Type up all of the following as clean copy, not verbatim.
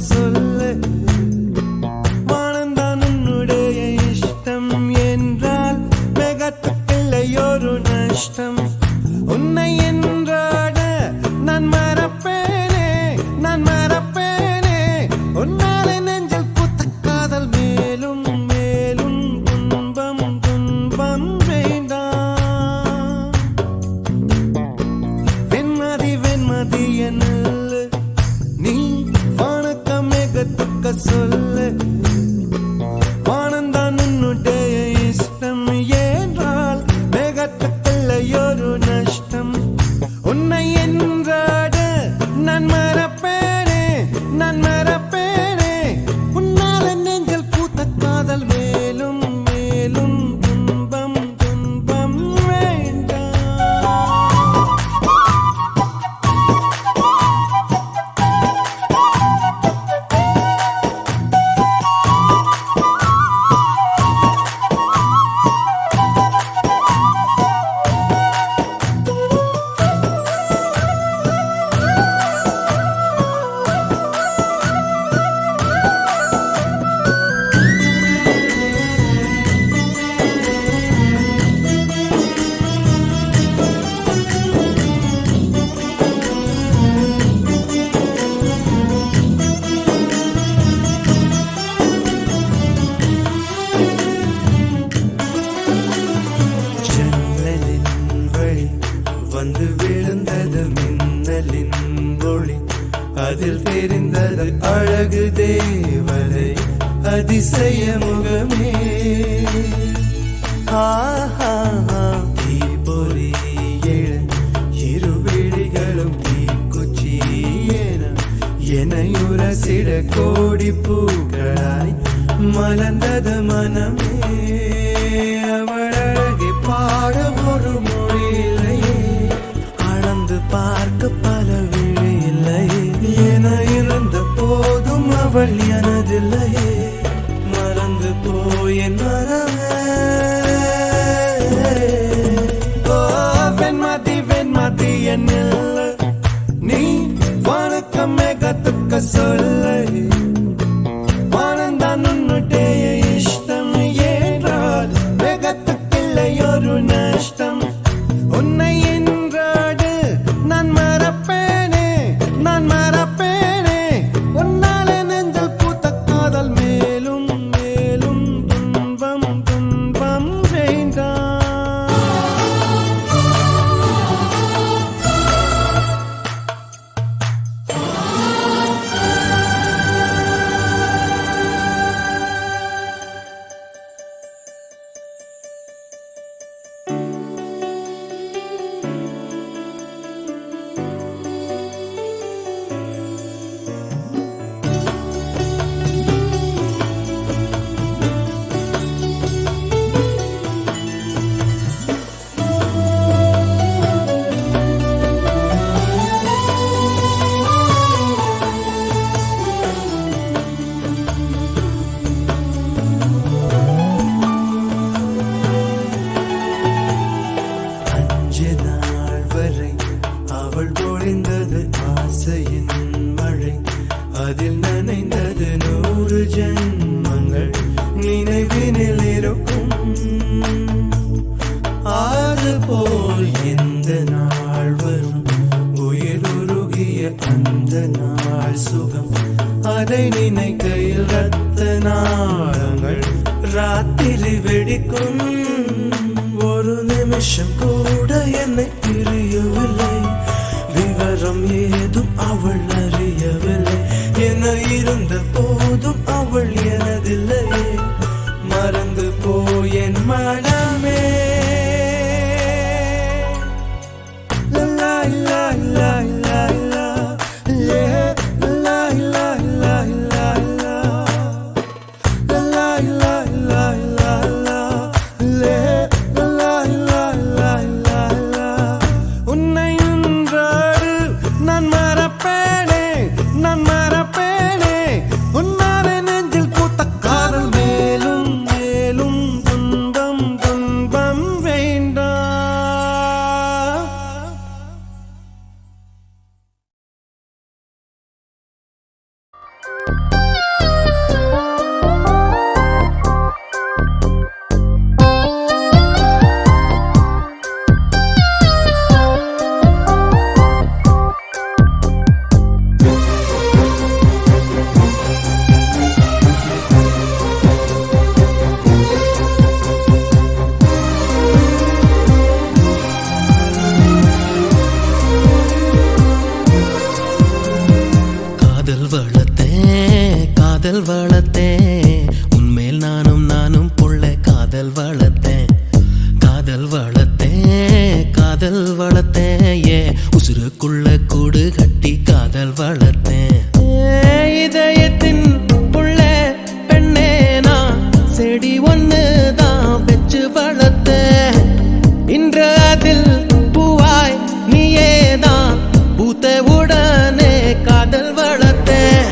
சொல்லு வானந்தான் உன்னுடைய இஷ்டம் என்றால் மேகத்துக்கில்லையொரு நஷ்டம் உன்னை என்றாட நான் மறப்பேனே நான் மறப்பேனே உன்னாலே நெஞ்சில் பூத்த காதல் மேலும் மேலும் துன்பம் துன்பம் வேண்டாம் வெண்மதி வெண்மதி என்னல்லு நீ வானக்க மேகத்துக்க சொல்லு வானந்தான் உன்னுடைய இஷ்டம் என்றால் மேகத்துக்கில்லையொரு நஷ்டம் உன்னை என்றாட நான் மறப்பேனே நான் மறப்பேனே உன்னால நெஞ்சில் பூத்த காதல் மேலும் மேலும் துன்பம் துன்பம் வேண்டாம் வந்து விழுந்தது மின்னலின் ஒளி அதில் தெரிந்தது அழகு தேவதை அதிசய முகமே தீப்பொறி இரு விழிகளும் தீக்குச்சி எனையுரசிட கோடி பூக்களாய் மலர்ந்தது மனமே அவள் அழகை பாட ஒரு மொழி இல்லையே அளந்து பார்க்க பல விழி இல்லையே என இருந்த போதும் அவள் எனதில்லையே மறந்து போயின் மனமே வெண்மதி வெண்மதி என்னில்லை நீ வானக்க மேகத்துக்க சொல்லு வானந்தான் உன்னுடைய இஷ்டம் என்றால் மேகத்துக்கில்லையொரு நஷ்டம் உன்னை என்றாடு நான் மறப்பேனே நான் மறப்பேனே உன்னாலே நெஞ்சில் பூத்த காதல் மேலும் மேலும் துன்பம் துன்பம் வேண்டாம் அவள் பொழிந்தது ஆசையின் மழை அதில் நனைந்தது 100 ஜென்மங்கள் நினைவினில் இருக்கும் அதுபோல் எந்த நாள் வரும் உயிர் உருகிய அந்த நாள் சுகம் அதை நினைக்கையில் ரத்த நாளங்கள் ராத்திரி வெடிக்கும் ஒரு நிமிஷம் கூட என்னை பிரியவில்லை விவரம் ஏதும் அவள் அறியவில்லை என இருந்த போதும் அவள் எனதில்லையே மறந்து போயென் மனமே நான் மறப்பேனே வளர்த்தேன் காதல் வளர்த்தேன் உன்மேல் நானும் புள்ள காதல் வளர்த்தேன் காதல் வளர்த்தேன் காதல் வளர்த்தேன் ஏ உசுருக்குள்ள கூடு கட்டி காதல் வளர்த்தேன் இதயத்தின் புள்ள பெண்ணே நான் செடி ஒண்ணுதான் வச்சு வளர்த்தேன் இன்று அதில் பூவாய் நீயேதான் பூத்த உடனே காதல் வளர்த்தேன்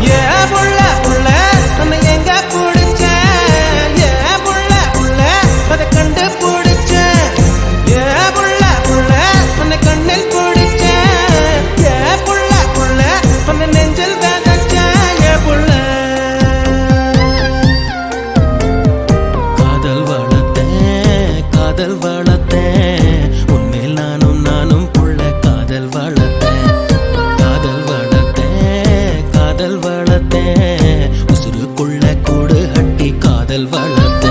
ஏ புள்ள புள்ள நம்ம எங்க பிடிச்சேன் ஏ புள்ள புள்ள அதை கண்டு பிடிச்சேன் ஏ புள்ள புள்ள உன்னை கண்ணில் பிடிச்சேன் ஏ புள்ள புள்ள உன்னை நெஞ்சில் விதைச்சேன் ஏ புள்ள காதல் வளர்த்தேன் காதல் வளர்த்தேன் உன்மேல் நானும் புள்ள காதல் வளர்த்தேன் காதல் வளர்த்தேன் காதல் வளர்த்தேன் உசுருக்குள்ள கூடு கட்டி காதல் வளர்த்தேன்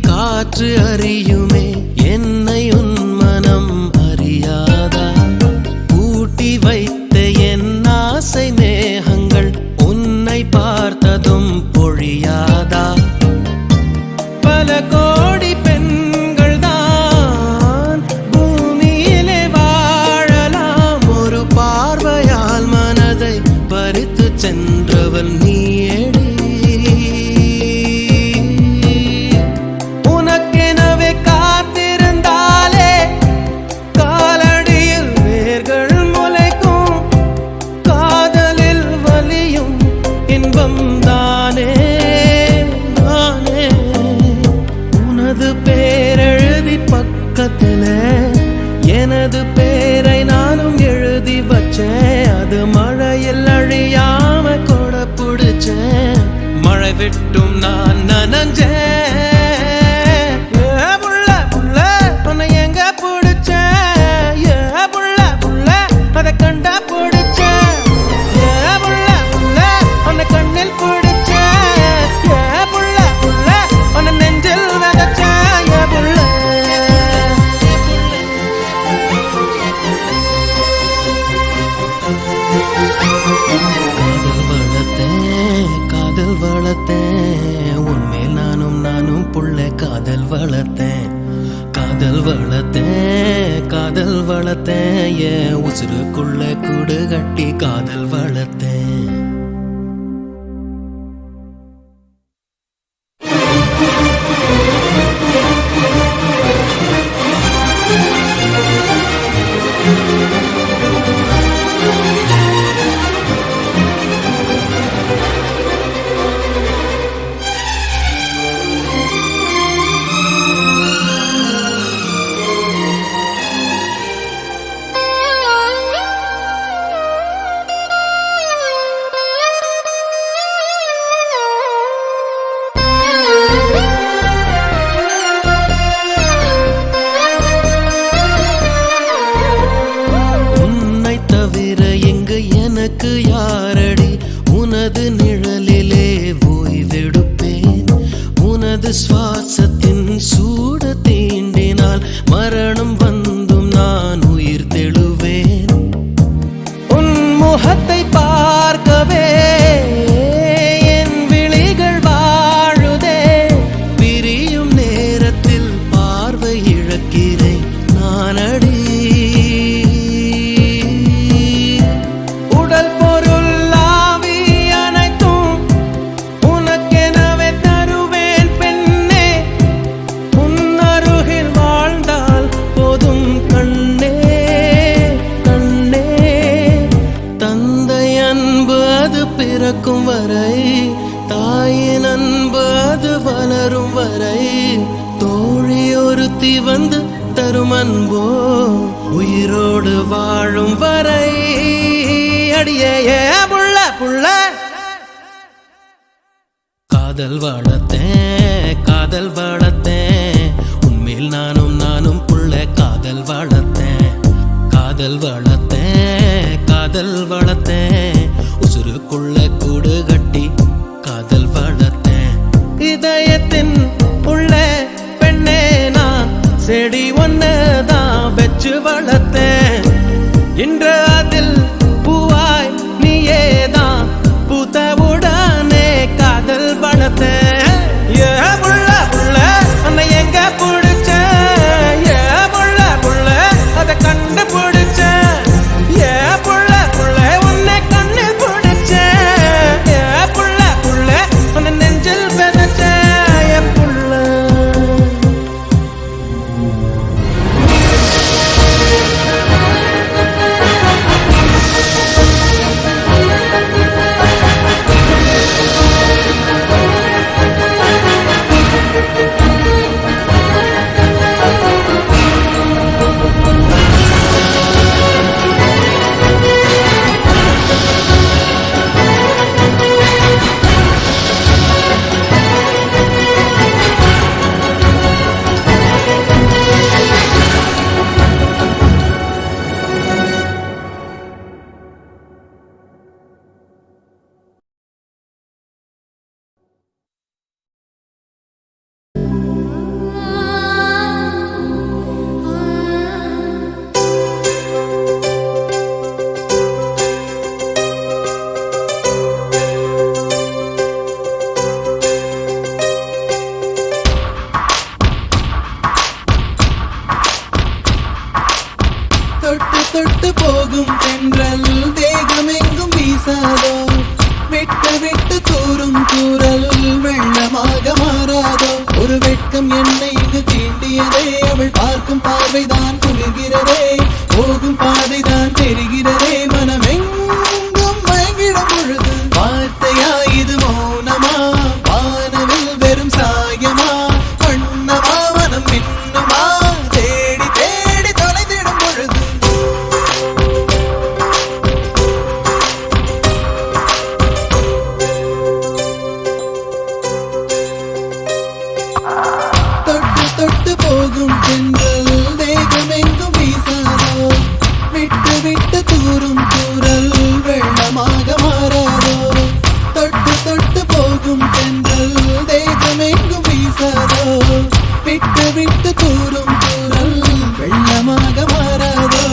காற்று அறியுமே என்னை உன் மனம் அறியாதா கூட்டி வைத்த என் ஆசை மேகங்கள் உன்னை பார்த்ததும் பொழியாதா பல கோடி பெண்கள் தான் பூமியிலே வாழலாம் ஒரு பார்வையால் மனதை பறித்து சென்றவன் நீயேடி எனது பேரை நானும் எழுதி வச்சேன் அது மழையில் அழியாம கொட பிடிச்சேன் மழை விட்டும் நான் நனஞ்சேன் புள்ள புள்ள உன்னை எங்க பிடிச்சேன் ஏ புள்ள புள்ள அதை கண்டா பிடிச்சேன் ஏ புள்ள புள்ள உன்னை கண்ணில் பிடிச்சேன் ஏ புள்ள புள்ள உன்னை நெஞ்சில் விதைச்சேன் ஏ புள்ள காதல் வளர்த்தேன் உன்மேல் நானும் புள்ள காதல் வளர்த்தேன் காதல் வளர்த்தேன் காதல் வளர்த்தேன் ஏ உசுருக்குள்ள கூடு கட்டி காதல் வளர்த்தேன் யாரடி உனது நிழலிலே ஓய்வெடுப்பேன் உனது சுவாசத்தின் சூட தீண்டினால் மரணம் வந்தும் நான் உயிர் தெழுவேன் உன் முகத்தை பார்க்கவே என் விழிகள் வாழுதே பிரியும் நேரத்தில் பார்வை இழக்கிறேன் நானடி தரும் அன்போ உயிரோடு வாழும் வரை அடியே புள்ள புள்ள காதல் வளர்த்தேன் காதல் வளர்த்தேன் உன்மேல் நானும் புள்ள காதல் வளர்த்தேன் காதல் வளர்த்தேன் காதல் வளர்த்தேன் உசுருக்குள்ள கூடு கட்டி காதல் வளர்த்தேன் இதயத்தின் உள்ள பெண்ணே நான் செடி ஒன்னதான் வச்சு வளர்த்தேன் இன்று அதில் பூவாய் நீயேதான் பூத்தவுடனே காதல் வளர்த்தேன் ஏ புள்ள புள்ள அன்னை எங்க பிடிச்ச ஏ புள்ள புள்ள அதை கண்டுபிடிச்ச ஏ புள்ள புள்ள உன்னை கண்ணு பிடிச்ச ஏ புள்ள புள்ள உன்னை நெஞ்சில் விதைச்ச ஏ புள்ள தொட்டு போகும் தென்றல் தேகமெங்கும் வீசாதோ விட்டு விட்டு தூரும் தூரல் வெள்ளமாக மாறாதோ ஒரு வெட்கம் என்னை இங்கு தீண்டியதே அவள் பார்க்கும் பார்வைதான் குளிர்கிறதே போகும் பாதைதான் தெரிகிறதே மனமெங்கும் மயங்கிடும் பொழுது வார்த்தையா இது மௌனமா வானவில் வெறும் சாயமா வண்ணமா மனம் மின்னுமா தேடி தேடி தொலைந்திடும் பொழுது தொட்டு போகும் தென்றல் தேகமெங்கும் வீசாதோ விட்டு விட்டு தூரும் தூரல் வெள்ளமாக மாறாதோ தொட்டு போகும் தென்றல் தேகமெங்கும் வீசாதோ விட்டு விட்டு தூரும் தூரல் வெள்ளமாக மாறாதோ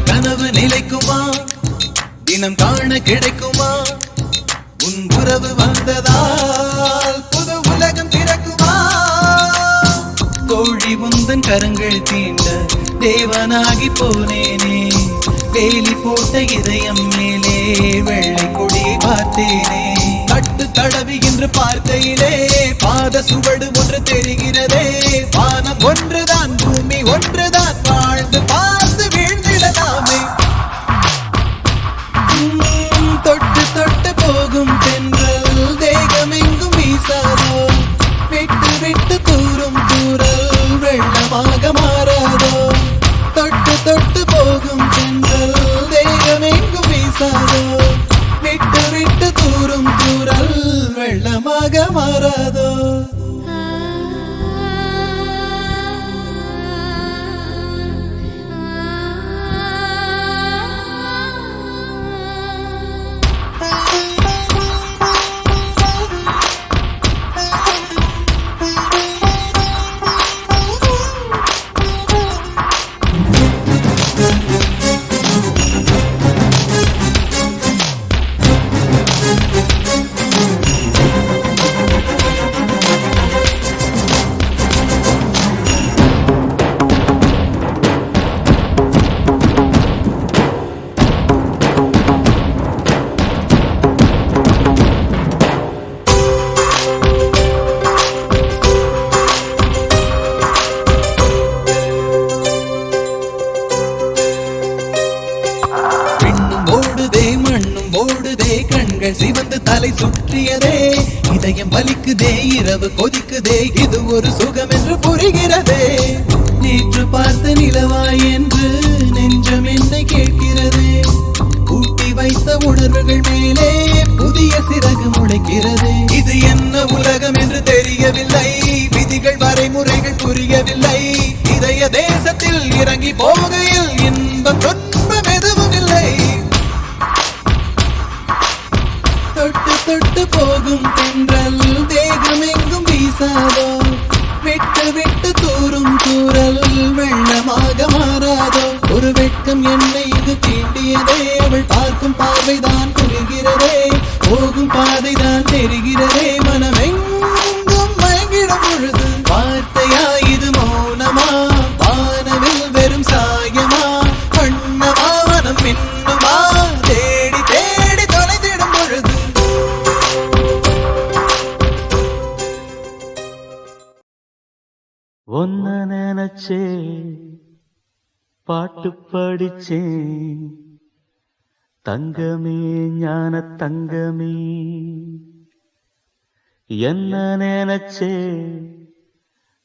கனவு நிலைக்குமா தினம் காண கிடைக்குமா உன் உறவு வந்ததால் புது உலகம் திறக்குமா கோழி முந்தன் கரங்கள் தீண்ட தேவனாகி போனேனே வேலி போட்ட இதயம் மேலே வெள்ளை கொடியை பார்த்தேனே கட்டு தடவி என்று பார்க்கையிலே பாத சுவடு ஒன்று தெரிகிறதே வானம் ஒன்றுதான் பூமி ஒன்றுதான் வாழ்ந்து பார்த்து வீழ்ந்திடலாமே தொட்டு போகும் தென்றல் தேகமெங்கும் வீசாதோ விட்டு விட்டு தூரும் தூரல் வெள்ளமாக மாறாதோ தொட்டு போகும் தென்றல் தேகமெங்கும் வீசாதோ விட்டு விட்டு தூரும் தூரல் வெள்ளமாக மாறாதோ இதழ்கள் சிவந்து தலை சுற்றியதே, இதயம் வலிக்குதே, இரவு கொதிக்குதே, இது ஒரு சுகம் என்று புரிகிறதே. நேற்று பார்த்த நிலவாய் என்று நெஞ்சம் என்னை கேட்கிறதே, ஊட்டி வைத்த உணர்வுகள் மேலே புதிய சிறகு முளைக்கிறதே. இது என்ன உலகம் என்று தெரியவில்லை, விதிகள் வரைமுறைகள் புரியவில்லை. இதய தேசத்தில் இறங்கி போகையில் இன்பம் துன்பம் எதுவும் இல்லை. தொட்டு தொட்டு போகும் தென்றல் தேகம் எங்கும் வீசாதோ, விட்டு விட்டு தூரும் தூரல் வெள்ளமாக மாறாதோ. ஒரு வெட்கம் என்னை இது தீண்டியதே, அவள் பார்க்கும் பார்வைதான் புரிகிறதே, போகும் பாதைதான் தெரிகிறதே. மனமெங்கும் மயங்கிடும் பொழுது வார்த்தையா இது மௌனமா, வானவில் வெறும் சாயமா, வண்ணமா மனம் மின்னுமா, தேடி தேடி தொலைந்திடும் பொழுது. ஒன்ன நினைச்சே பாட்டு படிச்சேன் தங்கமே ஞான தங்கமே, என்ன நினைச்சே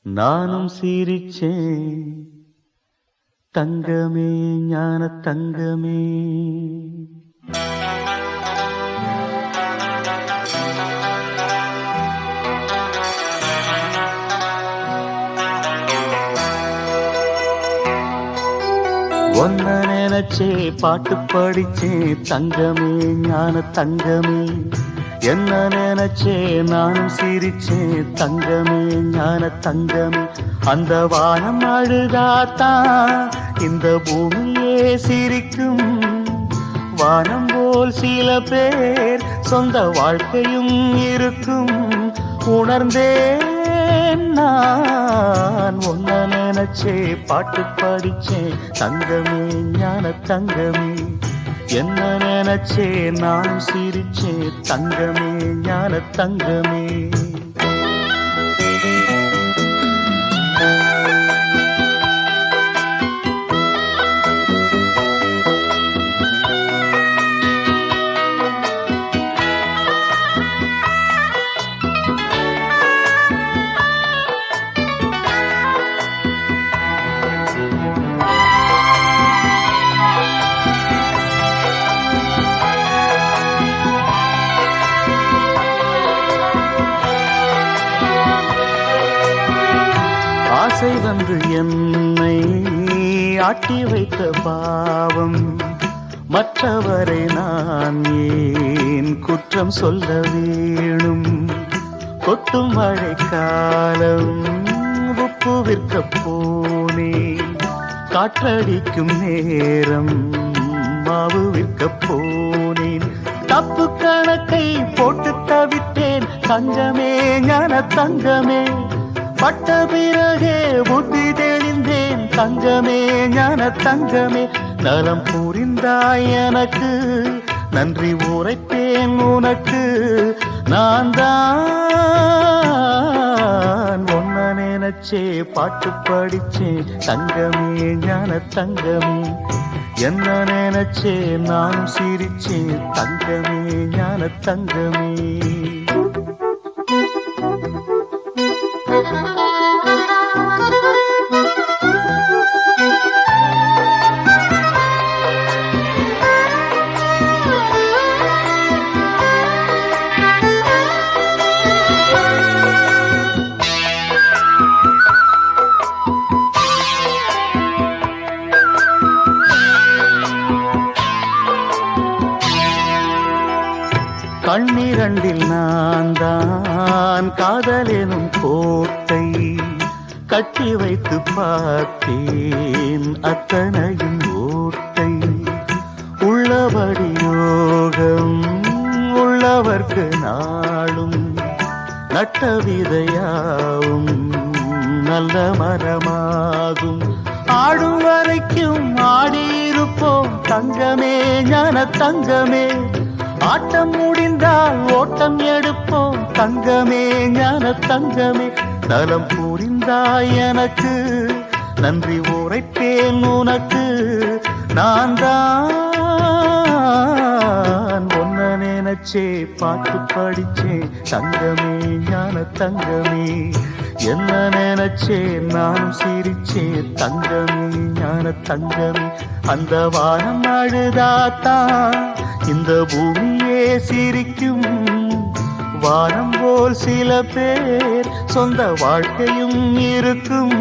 நானும் சிரிச்சேன் தங்கமே ஞான தங்கமே. ஒன்ன நினைச்சே பாட்டு படிச்சே தங்கமே ஞான தங்கமே, என்ன நினைச்சே நானும் சிரிச்சே தங்கமே ஞான தங்கமே. அந்த வானம் அழுதாத்தான் இந்த பூமியே சிரிக்கும், வானம் போல் சில பேர் சொந்த வாழ்க்கையும் இருக்கும். உணர்ந்தேன் நான் ஒன்ன நினைச்சே பாட்டு படிச்சே தங்கமே ஞான தங்கமே, என்ன நினைச்சே நான் சிரிச்சே தங்கமே ஞான தங்கமே. ஆசை வந்து என்னை ஆட்டி வைத்த பாவம், மற்றவரை நான் ஏன் குற்றம் சொல்ல வேணும். கொட்டும் மழை காலம் உப்பு விற்க போனே, காற்றடிக்கும் நேரம் மாவு விற்க போனேன். தப்பு கணக்கை போட்டு தவித்தேன் தங்கமே ஞான தங்கமே, பட்ட பிறகே புத்தி தெளிந்தேன் தங்கமே ஞான தங்கமே. நலம் புரிந்தாய் எனக்கு நன்றி உரைப்பேன் உனக்கு, நான் தான் ஒன்ன நினைச்சே பாட்டு படிச்சே தங்கமே ஞான தங்கமே, என்ன நினைச்சே நானும் சிரிச்சே தங்கமே ஞான தங்கமே. கண்ணிரண்டில் நான் தான் காதலெனும் கோட்டை கட்டி வைத்து பார்த்தேன், அத்தனையும் ஓட்டை. உள்ளபடி யோகம் உள்ளவர்க்கு நாளும், நட்ட விதையாவும் நல்ல மரமாகும். ஆடும் வரைக்கும் ஆடியிருப்போம் தங்கமே ஞான தங்கமே, ஆட்டம் முடிந்தால் ஓட்டம் எடுப்போம் தங்கமே ஞான தங்கமே. நலம் புரிந்தாய் எனக்கு நன்றி உரைப்பேன் உனக்கு, நான் தான் ஒன்ன நினைச்சே பாட்டு படிச்சேன் தங்கமே ஞான தங்கமே. என்ன நினைச்சே நானும் சிரிச்சேன் தங்கமே ஞான தங்கமே. அந்த வானம் அழுதாத்தான் இந்த பூமியே சிரிக்கும். வானம் போல் சில பேர் சொந்த வாழ்க்கையும் இருக்கும்.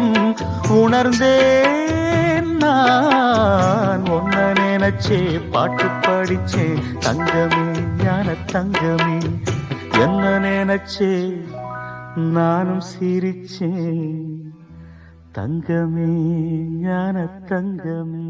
உணர்ந்தேன் நான் ஒன்ன நினைச்சே பாட்டு படிச்சேன் தங்கமே ஞான தங்கமே. என்ன நினைச்சே நானும் சிரிச்சேன் தங்கமே ஞான தங்கமே.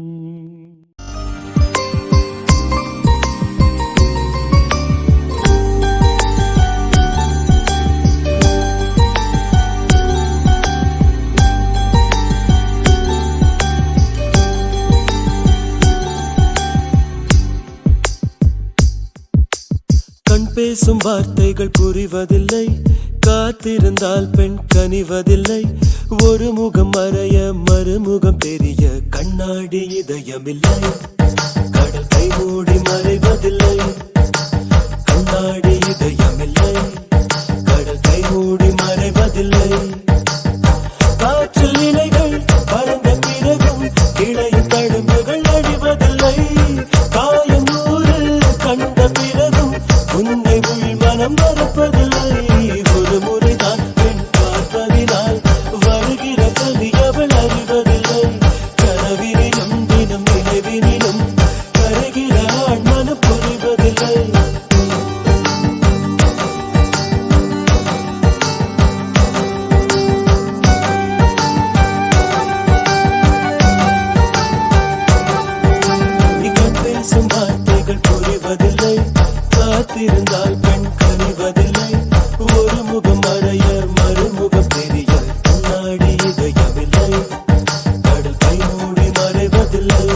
பேசும் வார்த்தைகள் புரிவதில்லை, காத்திருந்தால் பெண் கனிவதில்லை. ஒரு முகம் மறைய மறுமுகம் தெரிய கண்ணாடி இதயமில்லை. கடல் கை மூடி மறைவதில்லை, கண்ணாடி இதயமில்லை. கடல் கை மூடி மறைவதில்லை. காற்றில் இலைகள் பறந்த பிறகும் கிளையின் தழும்புகள் அழிவதில்லை. காயம் நூறு கண்ட பிறகும் உன்னை உள் மனம் மறப்பதில்லை. ஒரு முறைதான் பெண் பார்ப்பதினால் வருகிற கலி அவள் அறிவதில்லை. கனவினிலும் தினம் நினைவினிலும் கருகிற ஆண் மனம் புரிவதில்லை. பேசும் வார்த்தைகள் புரிவதில்லை, காத்திருந்தால் பெண் கனிவதில்லை. ஒரு முகம் மறைய மறுமுகம் தெரிய கண்ணாடி இதயமில்லை. கடல் கை மூடி மறைவதில்லை.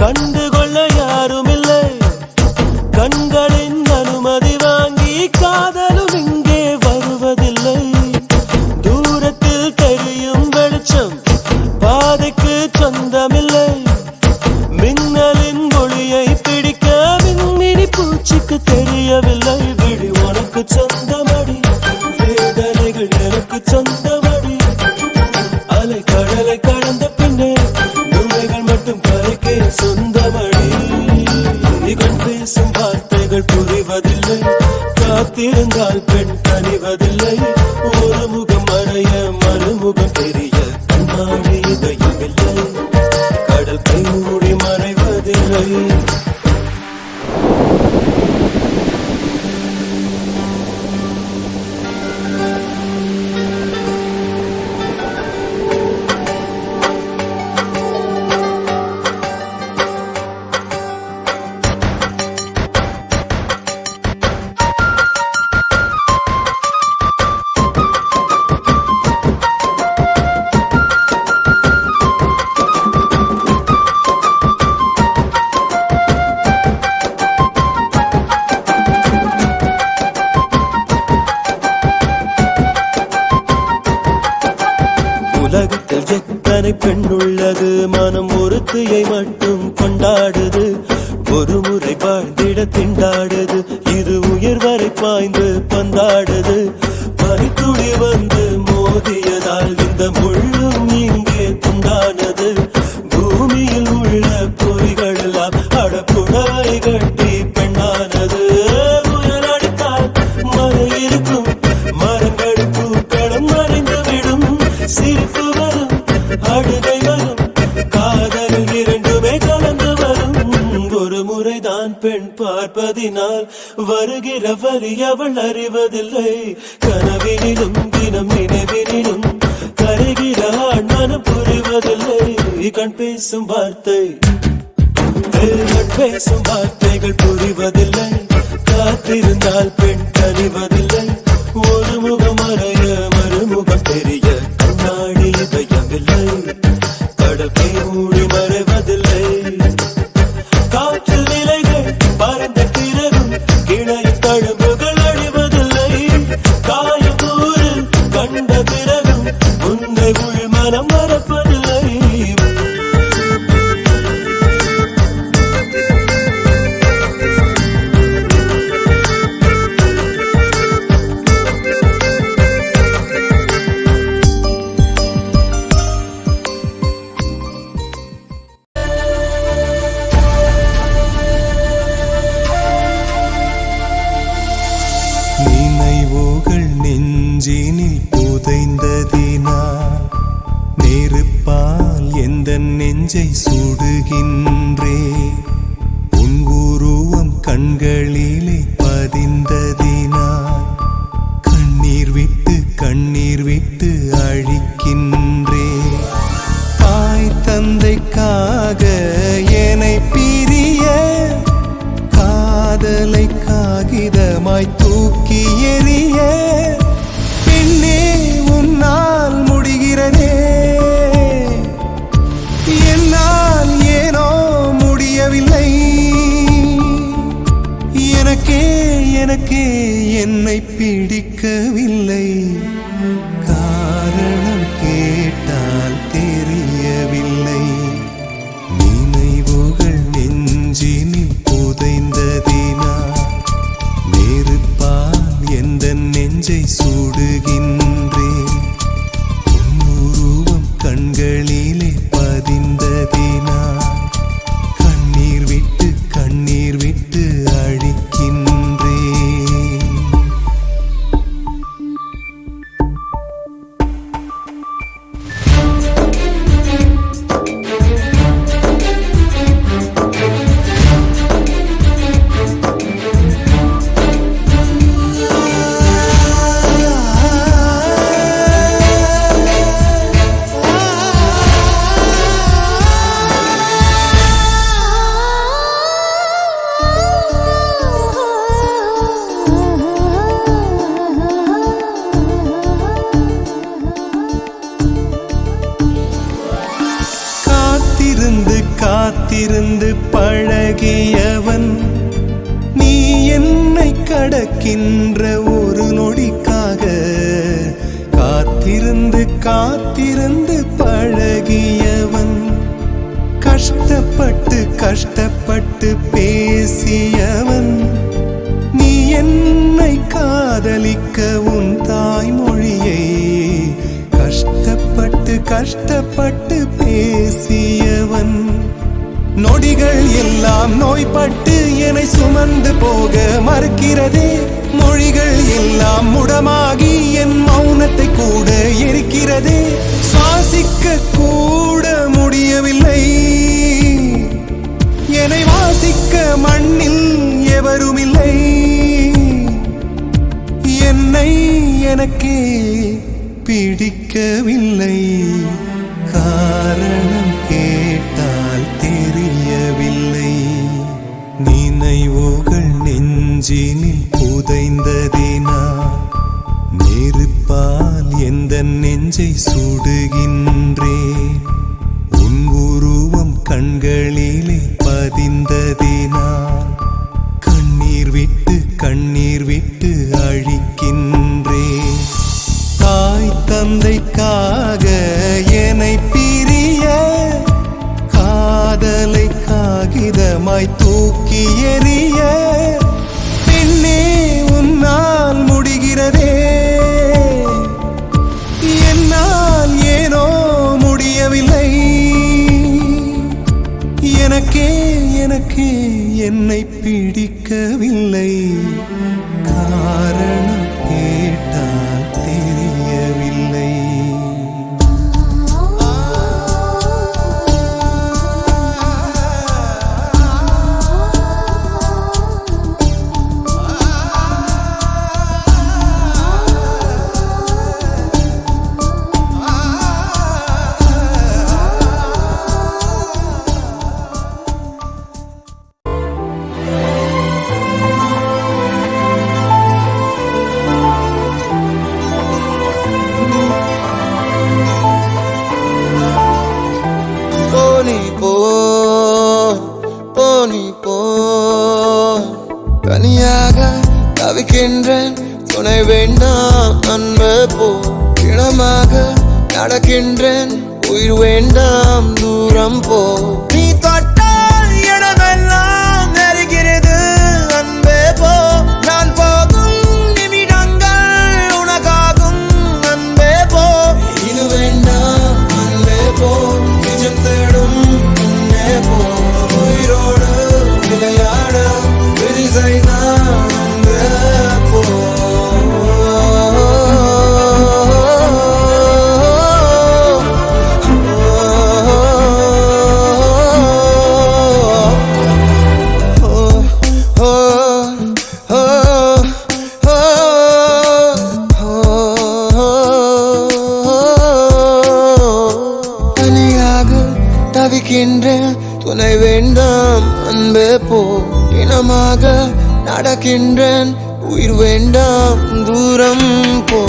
கண்டுகொள்ள யாரும் இல்லை, கண்களின் அனுமதி வாங்கி காதலும் இங்கே வருவதில்லை. தூரத்தில் தெரியும் வெளிச்சம் பாதைக்கு சொந்தமில்லை. மின்னலின் ஒளியை பிடிக்க மின்மினி பூச்சிக்கு தெரியவில்லை. விழி உனக்கு சொந்தமடி, வேதனைகள் எனக்கு சொந்தமடி. அலை கடலை கடந்த பின்னே நுழைகள் மட்டும் கரைக்கே சொந்தமடி. கண் பேசும் வார்த்தைகள் புரிவதில்லை, காத்திருந்தால் பெண் கனிவதில்லை. ஒரு முகம் மறைய மறுமுகம் தெரிய கண்ணாடி இதயமில்லை. கடல் கை மூடி மறைவதில்லை. உலகத்தில் எத்தனை பெண் உள்ளது, மனம் ஒருத்தியை மட்டும் கொண்டாடுது. ஒரு முறை வாழ்ந்திட திண்டாடுது, இது உயிர் வரை பாய்ந்து பந்தாடுது. பனித்துளி வந்து மோதியதால் இந்த முள்ளும் இங்கே துண்டானது. பூமியில் உள்ள பொறிகள் எல்லாம் அடப்புடவை கட்டி பெண்ணானது. உயரடித்தால் மறை இருக்கும், மரங்கள் பூக்களும் மறைந்துவிடும். சிரிப்பு வரும், அழுகை வரும், காதல் இரண்டுமே கலந்து வரும். பார்ப்பதினால் வருகிற வரி அவள் அறிவதில்லை. கனவினிலும் தினம் நினைவினிலும் கருகிற ஆண் மனம் புரிவதில்லை. கண் பேசும் வார்த்தை பேசும் வார்த்தைகள் புரிவதில்லை. காத்திருந்தால் பெண் கனிவதில்லை. ஒரு முகம் மறைய மறுமுகம் தெரிய கண்ணாடி பயமில்லை. கடற்கை மூடி மறைவதில்லை. காற்றில் நிலைகள் பறந்த பிறகும் கிளையும் தழும்புகள் அழிவதில்லை. காயம் கூறு கண்ட பிறகும் உன்னை உள் மனம் மறப்பதில்லை. நினைவுகள் நெஞ்சினில் புதைந்ததினால் நெருப்பால் எந்த நெஞ்சை சுடுகின்றே. உன் உருவம் கண்களிலே பதிந்ததினால் கண்ணீர் விட்டு அழிக்கின்றே. தாய் தந்தைக்காக என்னை பிரிய காதலை காகிதமாய் தூக்கி எறிய பெண்ணே உன்னால் முடிகிறதே. என்னால் ஏனோ முடியவில்லை. எனக்கே என்னை பிடிக்கவில்லை. காரணம் கேட்டால் தெரியவில்லை. நினைவுகள் நெஞ்சினில் புதைந்ததினால் நெருப்பால் எந்த நெஞ்சை சுடுகின்றேன். உன் உருவம் கண்களிலே பதிந்ததினால் கண்ணீர் விட்டு அழிக்கின்றேன். காத்திருந்து பழகியவன் நீ என்னை கடக்கின்ற ஒரு நொடிக்காக. காத்திருந்து பழகியவன் கஷ்டப்பட்டு பேசியவன் நீ என்னை காதலிக்க உன் தாய்மொழியை கஷ்டப்பட்டு பேசியவன். நொடிகள் எல்லாம் நோய்பட்டு என்னை சுமந்து போக மறுக்கிறதே. மொழிகள் எல்லாம் முடமாகி என் மௌனத்தை கூட எரிக்கிறதே. சுவாசிக்க கூட முடியவில்லை. என்னை வாசிக்க மண்ணில் எவருமில்லை. என்னை எனக்கே பிடிக்கவில்லை. காரணம் கேட்டால் தெரியவில்லை. நினைவுகள் நெஞ்சினில் புதைந்ததினால் நெருப்பால் எந்த நெஞ்சை சுடுகின்றே. உன் உருவம் கண்களிலே பதிந்ததினால் கண்ணீர் விட்டு அழிக்கின்றே. தாய் தந்தைக்காக என்னை பிரிய காதலை காகிதமாய் தூக்கி எறிய பெண்ணே உன்னால் முடிகிறதே. என்னால் ஏனோ முடியவில்லை. எனக்கே என்னை பிடிக்கவில்லை. காரணம் கேட்டால் தெரியவில்லை. தவிக்கின்றேன் உயிர் வேண்டாம் தூரம் போ நீ தொட்டால் இடமெல்லாம் நெருகிறது அன்பே போ நான் போகும் நிமிடங்கள் உனக்காகும் அன்பே போ இது வேண்டாம் அன்பே போ நிஜம் தேடும் அன்பே போ உயிரோடு விளையாட விதி செய்தான் அன்பே போ தவிக்கின்றேன் துணை வேண்டாம் அன்பே போ இனமாக நடக்கின்றேன் உயிர் வேண்டாம் தூரம் போ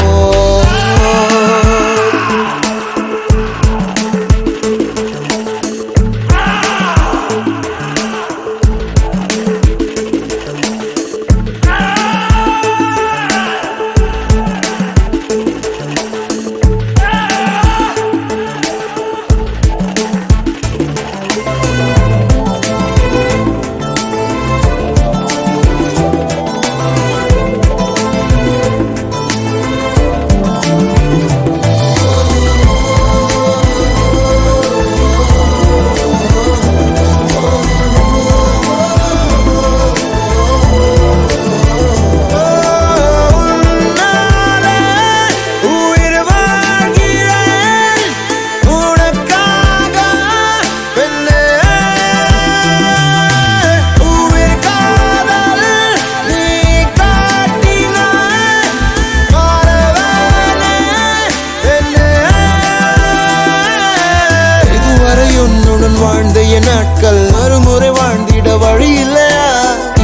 வாழ்ந்த என் நாட்கள் மறுமுறை வாழ்ந்திட வழி இல்லையா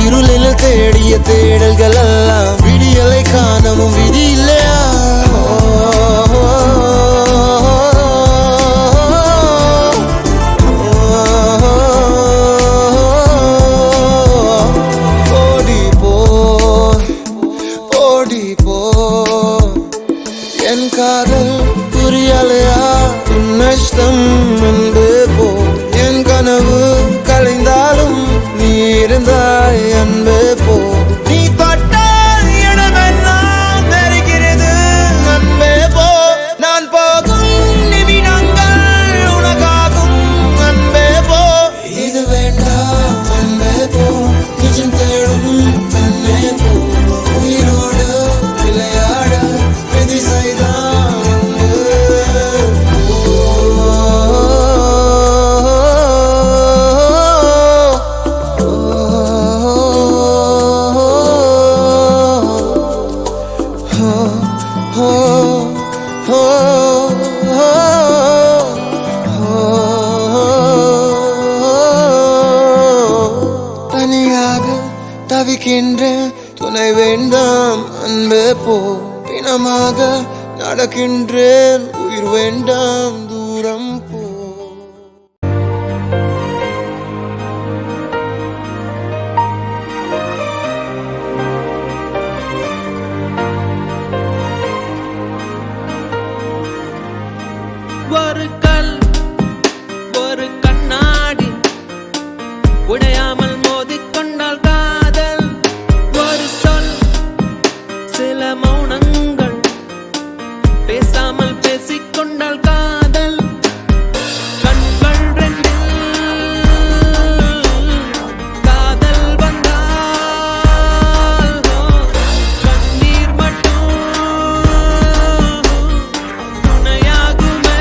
இருளில் தேடிய தேடல்கள் எல்லாம் விடியலை காணவும் விதி இல்லையா ஓடி போ ஓடி போ என் காதல் புரியலையா உன் நஷ்டம் என்று போ என் கனவு கலைந்தாலும் நீ இருந்தாய் அன்பே போ நீ தொட்டால் இடமெல்லாம் நெருக்கிறது அன்பே போ நான் போகும் நிமிடங்கள் உனக்காகும் அன்பே போ இது வேண்டாம் அன்பே போ நிஜம் தேடும் அன்பே போ உயிரோடு விளையாட விதி செய்தான் தனியாக தவிக்கின்றேன் துணை வேண்டாம் அன்பே போ பிணமாக நடக்கின்றேன் உயிர் வேண்டாம் தூரம் போ ஒரு கல் ஒரு கண்ணாடி உடையாமல் மோதிக்கொண்டால் காதல் ஒரு சொல் சில மௌனங்கள் பேசாமல் பேசிக்கொண்டால் காதல் கண்கள் ரெண்டில் காதல் வந்தால் கண்ணீர் மட்டும் துணையாகுமே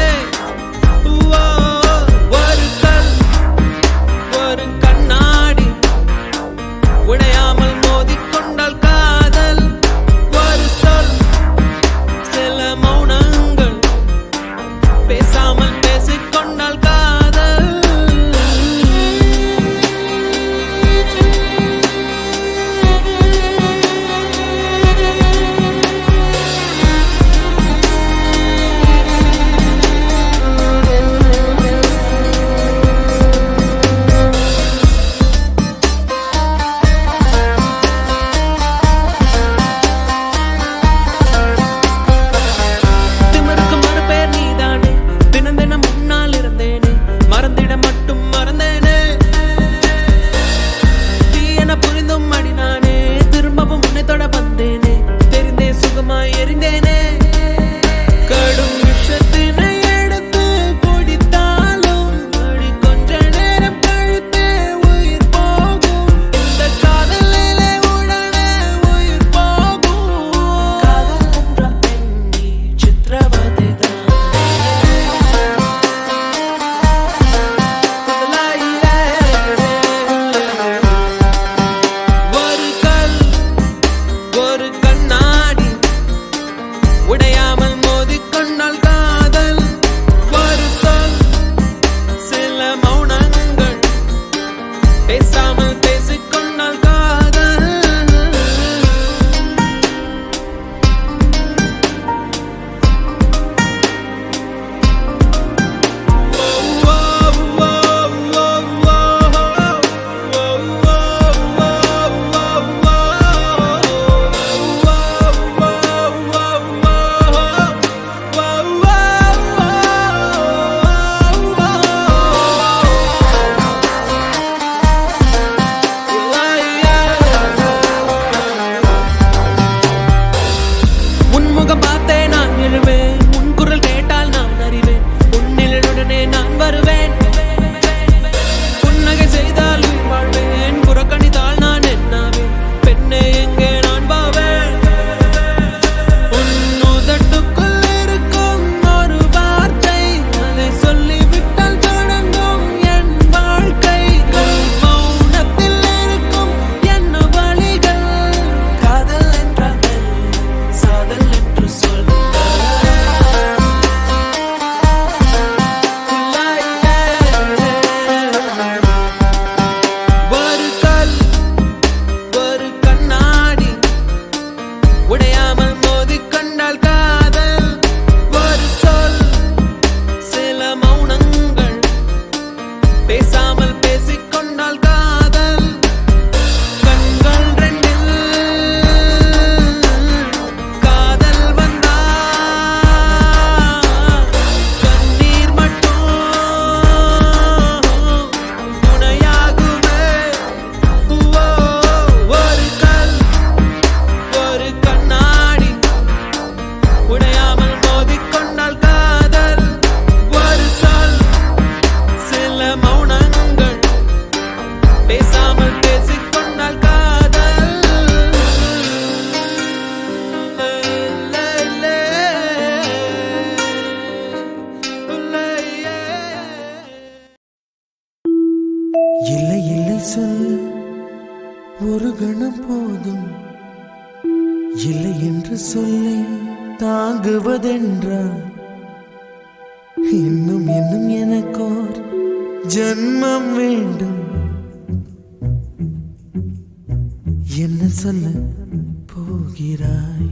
சொல்ல ஒரு கணம் போதும், இல்லை என்று சொல்லை தாங்குவதென்றால் இன்னும் இன்னும் எனக்கோர் ஜன்மம் வேண்டும். என்ன சொல்ல போகிறாய்?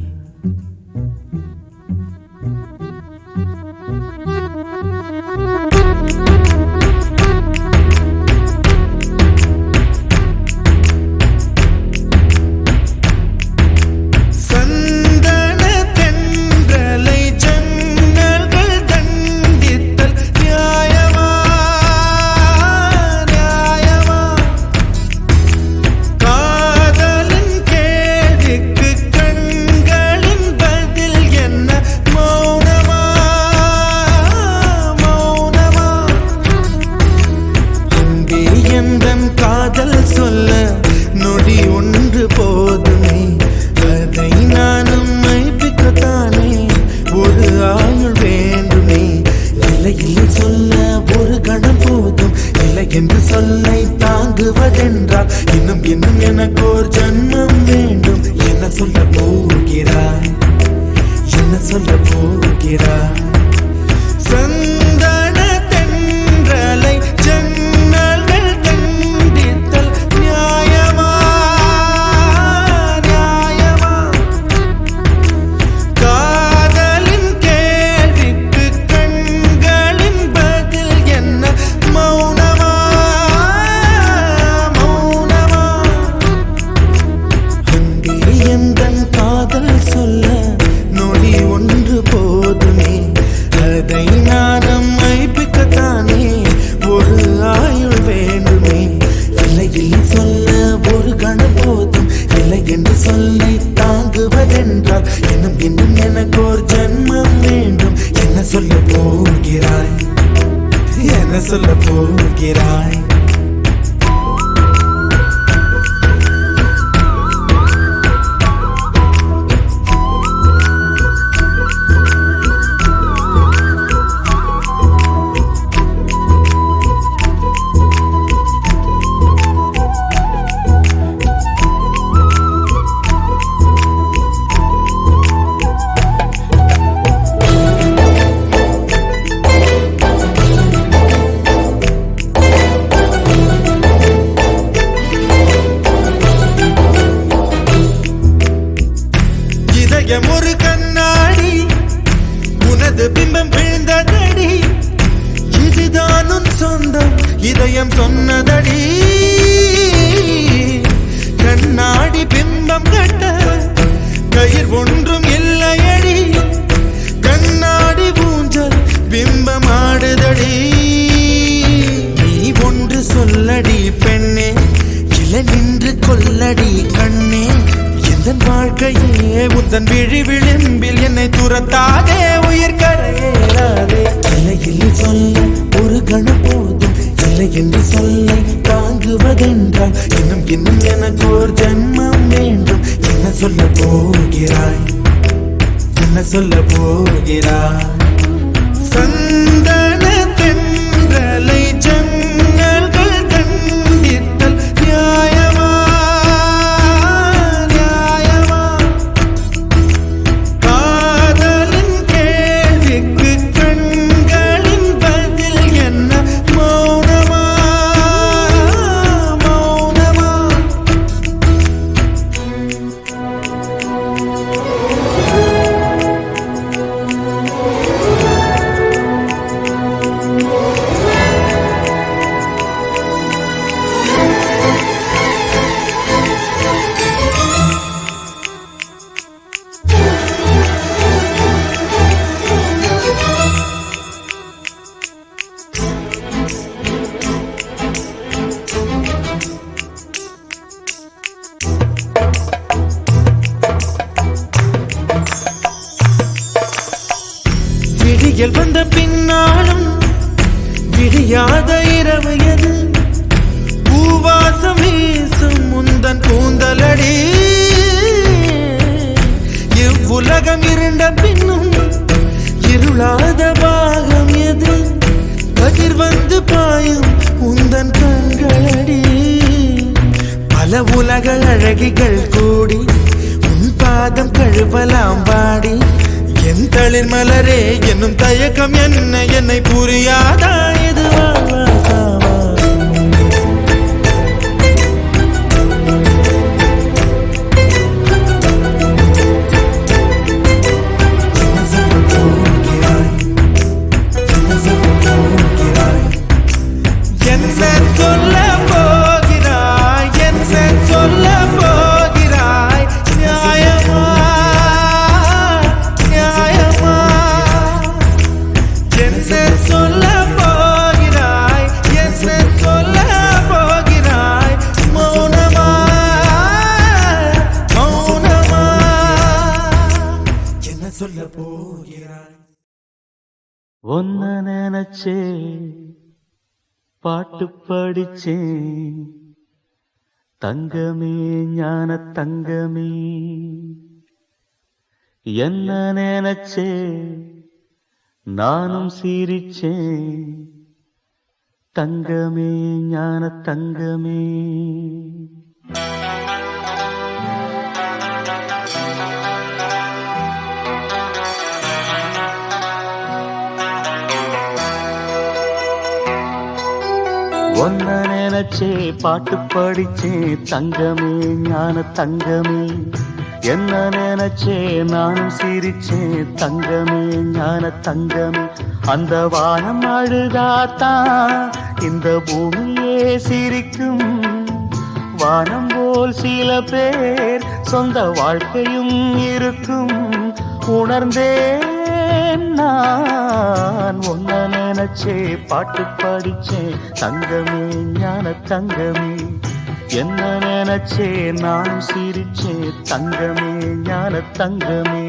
சொல்ல நொடி ஒன்று போதுமே, அதை நானும் மைப்பிக்கத்தானே ஒரு ஆயுள் வேண்டுமே. இல்லை இல்லை சொல்ல ஒரு கணம் போதும், இல்லை என்று சொல்லை தாங்குவதென்றால் இன்னும் இன்னும் எனக்கு ஒரு ஜன்மம் வேண்டும். என்ன சொல்ல போகிறாய்? என்ன சொல்ல போகிறாய்? சந்தன தென்றலை ஜன்னல்கள் கண்டித்தல் நியாயமா நியாயமா? காதலின் கேள்விக்கு கண்களின் பதில் என்ன மௌனமா மௌனமா? அன்பே எந்தன் காதல் சொல்ல நொடி ஒன்று போதுமே, அதை நானும் மைப்பிக்கத்தானே ஒரு ஆயுள் வேண்டுமே. இல்லை இல்லை சொல்ல ஒரு கணம் போதும், இல்லை என்று சொல்லை தாங்குவதென்றால் இன்னும் இன்னும் எனக்கு ஒரு ஜன்மம் வேண்டும். என்ன சொல்ல போகிறாய்? என்ன சொல்ல போகிறாய்? ஒரு கண்ணாடி உனது பிம்பம் விழுந்ததடி, இதுதான் உன் சொந்தம் இதயம் சொன்னதடி. கண்ணாடி பிம்பம் கட்ட கயிர் ஒன்றும் இல்லையடி, கண்ணாடி ஊஞ்சல் பிம்பம் ஆடுதடி. நீ ஒன்று சொல்லடி பெண்ணே, இல்லை நின்று கொல்லடி கண்ணே. என் வாழ்க்கையே உந்தன் விழி விளிம்பில் என்னை துரத்தாதே, உயிர் கரையேறாதே. இல்லை இல்லை சொல்ல ஒரு கணம் போதும், இல்லை என்று சொல்லை தாங்குவதென்றால் இன்னும் இன்னும் எனக்கு ஒரு ஜன்மம் வேண்டும். என்ன சொல்ல போகிறாய்? என்ன சொல்ல போகிறாய்? சந்தன தென்றலை ஜன்னல்கள் கண்டித்தல் நியாயமா விடியல் வந்த பின்னாலும் விடியாத இரவு எது? பூவாசம் வீசும் முந்தன் கூந்தலடி. இவ்வுலகம் இருண்ட பின்னும் இருளாத பாகம் எது? கதிர் வந்து பாயும் உந்தன் கண்களடி. பல உலக அழகிகள் கூடி உன் பாதம் கழுவலாம் வாடி என் தளிர் மலரே என்னும் தயக்கம் என்ன என்னை புரியாதா இது வாழ்வாசாவா சொல்ல போகிறாய் என் சொல்ல போகிறாய் நியாயமா நியாயமா என் சொல்ல போகிறாய் என் சொல்ல போகிறாய் மௌனமா மௌனமா என்ன சொல்ல போகிறாய் ஒன்ன நினைச்சே பாட்டு படிச்சேன் தங்கமே ஞான தங்கமே என்ன நினைச்சே நானும் சிரிச்சேன் தங்கமே ஞான தங்கமே ஒன்ன நினைச்சே பாட்டு படிச்சே தங்கமே ஞான தங்கமே என்ன நினைச்சே நானும் சிரிச்சே தங்கமே ஞான தங்கமே அந்த வானம் அழுதாத்தான் இந்த பூமியே சிரிக்கும் வானம் போல் சில பேர் சொந்த வாழ்க்கையும் இருக்கும் உணர்ந்தேன் நான் ஒன்ன நினைச்சே பாட்டு படிச்சேன் தங்கமே ஞான தங்கமே என்ன நினைச்சே நான் சிரிச்சே தங்கமே ஞான தங்கமே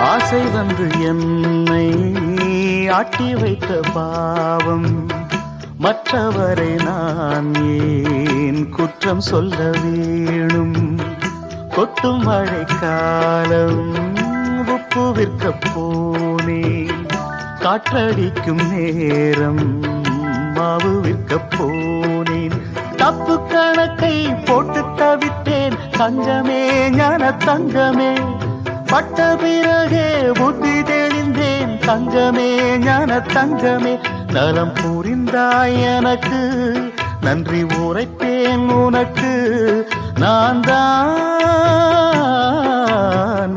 ஆசை வந்து என்னை ஆட்டி வைத்த பாவம் மற்றவரை நான் ஏன் குற்றம் சொல்ல வேணும் கொட்டும் மழை காலம் உப்பு விற்க போனே காற்றடிக்கும் நேரம் மாவு விற்க போனேன் தப்பு கணக்கை போட்டு தவித்தேன் தங்கமே ஞான தங்கமே பட்ட பிறகே புத்தி தெளிந்தேன் தங்கமே ஞான தங்கமே நலம் புரிந்தாய் எனக்கு நன்றி உரைப்பேன் உனக்கு நான் தான்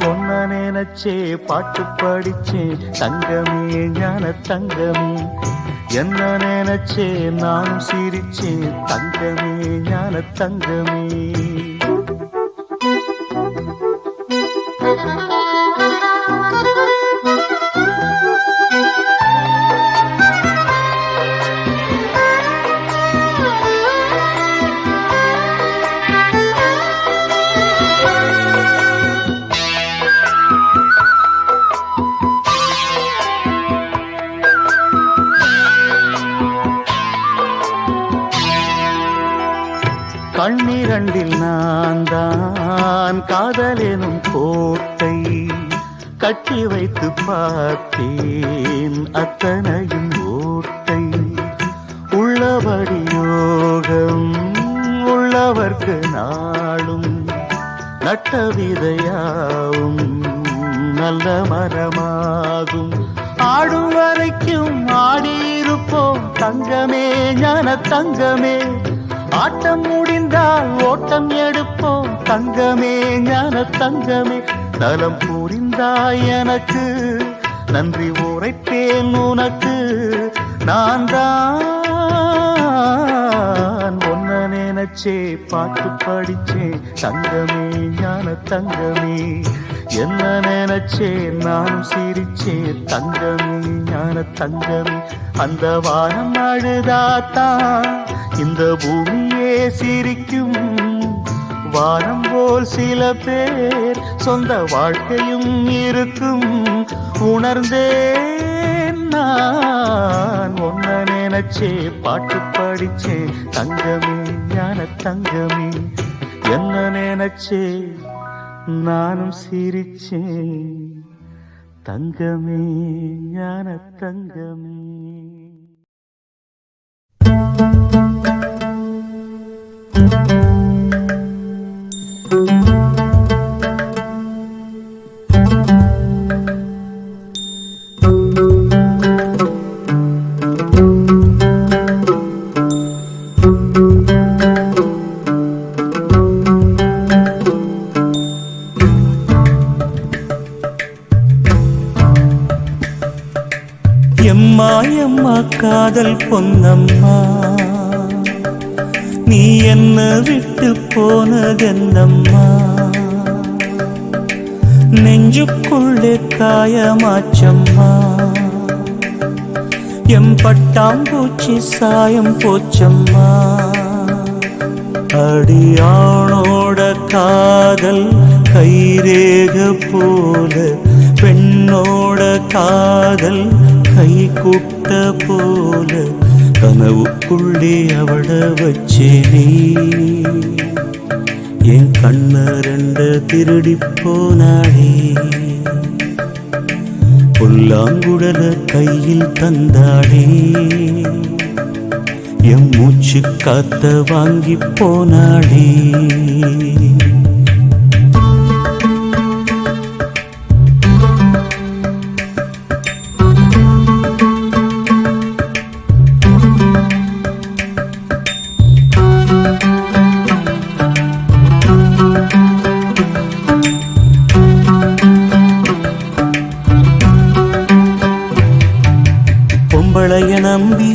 ஒன்ன நினைச்சே பாட்டு படிச்சேன் தங்கமே ஞான தங்கமே என்ன நினைச்சே நானும் சிரிச்சேன் தங்கமே ஞான தங்கமே கண்ணிரண்டில் நான் தான் காதலெனும் கோட்டை கட்டி வைத்து பார்த்தேன் அத்தனையும் ஓட்டை உள்ளபடி யோகம் உள்ளவர்க்கு நாளும் நட்ட விதையாவும் நல்ல மரமாகும் ஆடும் வரைக்கும் ஆடியிருப்போம் தங்கமே ஞான தங்கமே ஆட்டம் முடிந்தால் ஓட்டம் எடுப்போம் தங்கமே ஞான தங்கமே நலம் புரிந்தாய் எனக்கு நன்றி உரைப்பேன் உனக்கு நான் தான் ஒன்ன நினைச்சே பாட்டு படிச்சேன் தங்கமே ஞான தங்கமே என்ன நினைச்சே நானும் சிரிச்சேன் தங்கமே ஞான தங்கமே அந்த வானம் அழுதாத்தான் இந்த பூமியே சிரிக்கும் வானம் போல் சில பேர் சொந்த வாழ்க்கையும் இருக்கும் உணர்ந்தேன் நான் ஒன்ன நினைச்சே பாட்டு படிச்சேன் தங்கமே ஞான தங்கமே என்ன நினைச்சே நானும் சிரிச்சேன் தங்கமே ஞான தங்கமே. எம்மா எம்மா காதல் பொன்னம்மா நீ என்ன விட்டு போனதென்னம்மா நெஞ்சுக்குள்ளே காயமாச்சம்மா எம் பட்டாம்பூச்சி சாயம் போச்சம்மா அடியானோட காதல் கைரேக போல பெண்ணோட காதல் கை கூட்ட போல கனவுக்குள்ளே அவள வச்சேனே என் கண்ண ரெண்ட திருடி போனாளே புல்லாங்குழல கையில் தந்தாளே என் மூச்சு காத்த வாங்கி போனாளே. பொம்பளைய நம்பி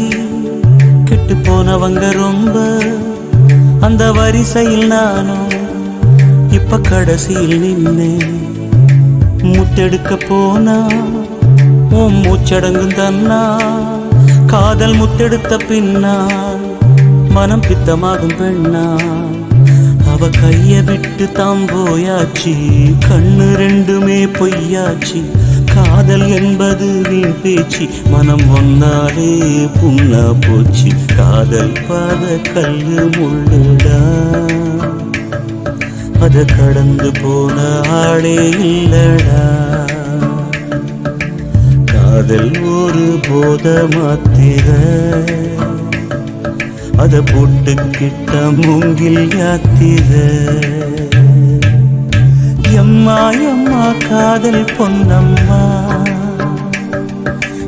கெட்டு போனவங்க ரொம்ப அந்த வரிசையில் நானும் இப்ப கடைசியில் நின்று முத்தெடுக்க போனா உன் மூச்சடங்கும் தன்னா காதல் முத்தெடுத்த பின்னா மனம் பித்தமாகும் பெண்ணா அவ கைய விட்டு தாம் போயாச்சு கண்ணு ரெண்டுமே பொய்யாச்சு காதல் என்பது வீண் பேச்சு மனம் ஒன்னாலே புண்ணா போச்சு காதல் பாத கல்லு முள்ளுடா அத கடந்து போன ஆளே இல்லடா காதல் ஒரு போத மாத்திர அத போட்டுக்கிட்ட மூங்கில் யாத்திர எம்மா எம்மா காதல் பொன்னம்மா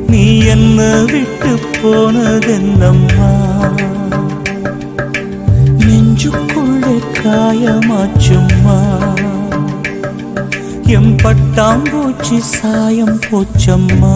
நீ என்ன விட்டு போனதென்னம்மா நெஞ்சுக்குள்ளே காயமாச்சும்மா எம் பட்டாம்பூச்சி சாயம் போச்சம்மா.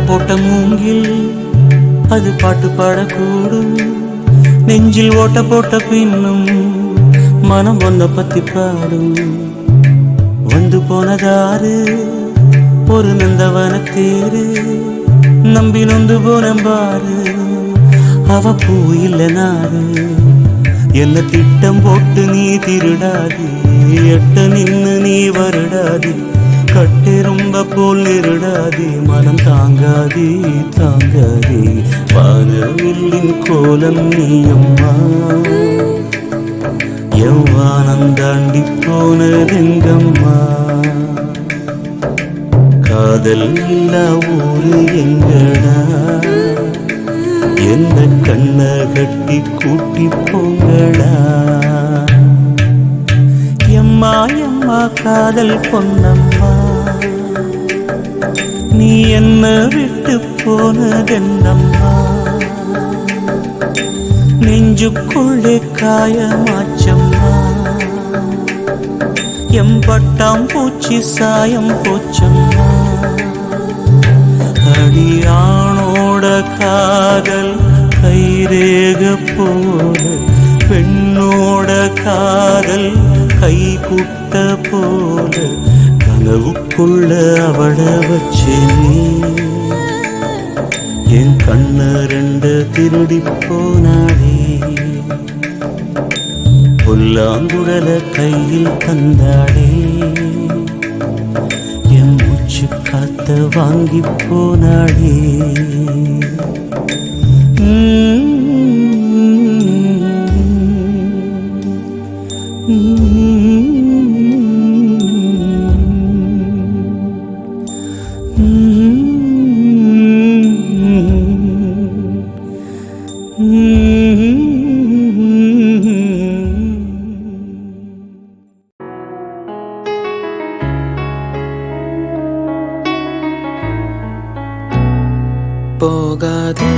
போட்ட மூங்கில் அது பாட்டு பாடக்கூடும் நெஞ்சில் ஓட்ட போட்ட பின்னும் மனம் ஒன்ன பத்தி பாடும் வந்து போனதாரு ஒரு நந்தவன தேரு நம்பி நொந்து போனம்பாரு அவ பூ இல்ல நாரு என்ன திட்டம் போட்டு நீ திருடாது எட்ட நின்னு நீ வருடாது கட்டெரும்ப போல் இருடாதே மனம் தாங்காதே தாங்காதே வானவில்லின் கோலம் நீயம்மா எவ்வானம் தாண்டி போனதெங்கம்மா காதல் இல்லா ஊரு எங்கடா எந்த கண்ண கட்டி கூட்டி போங்கடா எம்மா எம்மா காதல் பொன்னம்மா நீ என்ன விட்டு போனதென்னம்மா நெஞ்சுக்குள்ளே காயமாச்சம்மா எம்பட்டாம் பூச்சி சாயம் போச்சம்மா அடியானோட காதல் கைரேக போல பெண்ணோட காதல் கை குட்ட போல கனவுக்குள்ள அவள வச்சேனே என் கண்ண ரெண்டு திருடி போனாளே புல்லாங்குழல கையில் தந்தாளே என் மூச்சு காத்த வாங்கி போனாளே போகாதே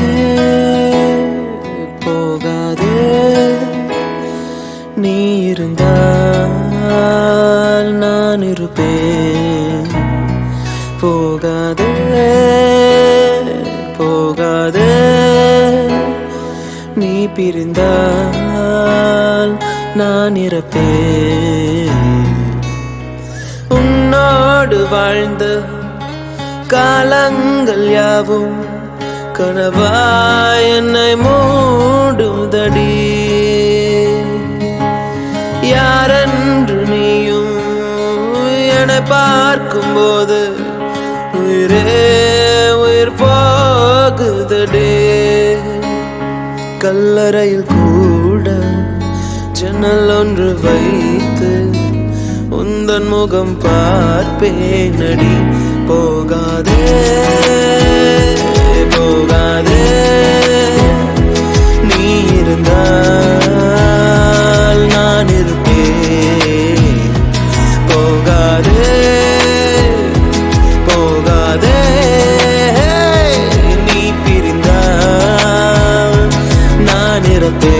போகாதே நீ இருந்தால் நான் இருப்பேன் போகாதே போகாதே நீ பிரிந்தால் நான் இறப்பேன் உன்னோடு வாழ்ந்த காலங்கள் யாவும் கனவாய் என்னை மூடுதடி யாரென்று நீயும் என்னை பார்க்கும்போது உயிரே உயிர் போகுதடி கல்லறையில் கூட ஜன்னல் ஒன்று வைத்து உந்தன் முகம் பார்ப்பேனடி போகாதே போகாதே நீ இருந்தால் நான் இருப்பேன் போகாதே போகாதே நீ பிரிந்தால் நான் இருப்பேன்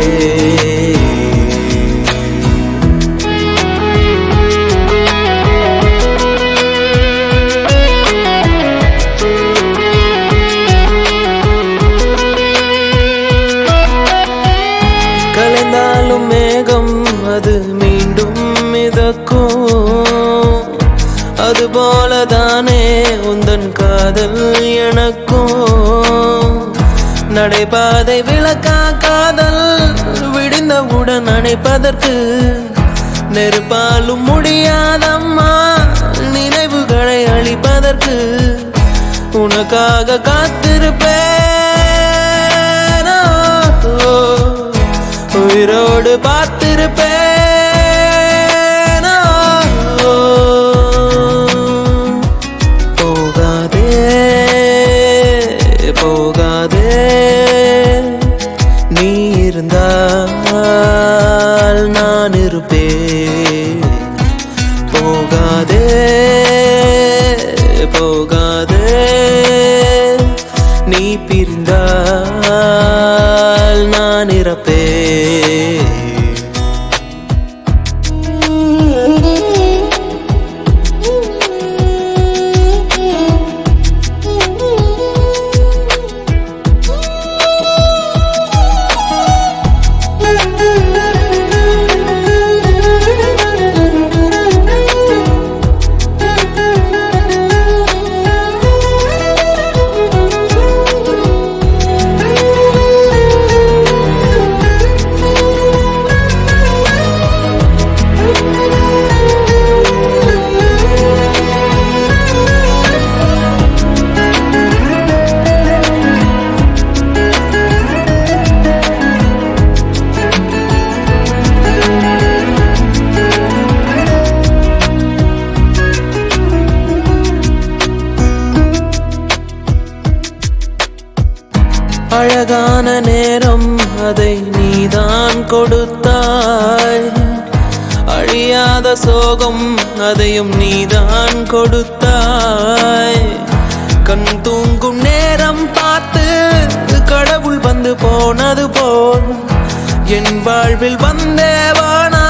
மேகம் அது மீண்டும் மிதக்கும் அதுபோலதானே உந்தன் காதல் எனக்கும் நடைபாதை விளக்கா காதல் விடிந்தவுடன் அணைப்பதற்கு நெருப்பாலும் முடியாதம்மா நினைவுகளை அழிப்பதற்கு உனக்காக காத்திருப்பேன் உயிரோடு பார்த்திருப்பேன் போகாதே போகாதே நீ இருந்தால் நான் இருப்பேன் போகாதே போகாதே நீ பிரிந்தால் நான் இறப்பேன் நேரம் அதை நீதான் கொடுத்தாய், அழியாத சோகம் அதையும் நீதான் கொடுத்தாய். கண் தூங்கும் நேரம் பார்த்து கடவுள் வந்து போனது போல் என் வாழ்வில் வந்தேவானா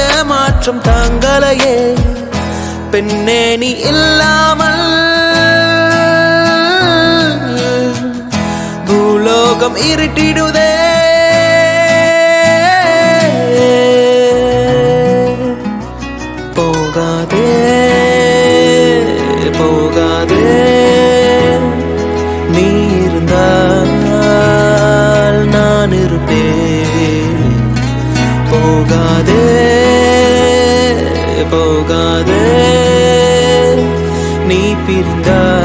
ஏமாற்றம் தாங்களையே. பெண்ணே நீ இல்லாமல் பூலோகம் இருட்டிடுதே. போகாதே போகாதே, நீ இருந்தால் நான் இருப்பேன். போகாதே போகாதே, நீ பிரிந்தால்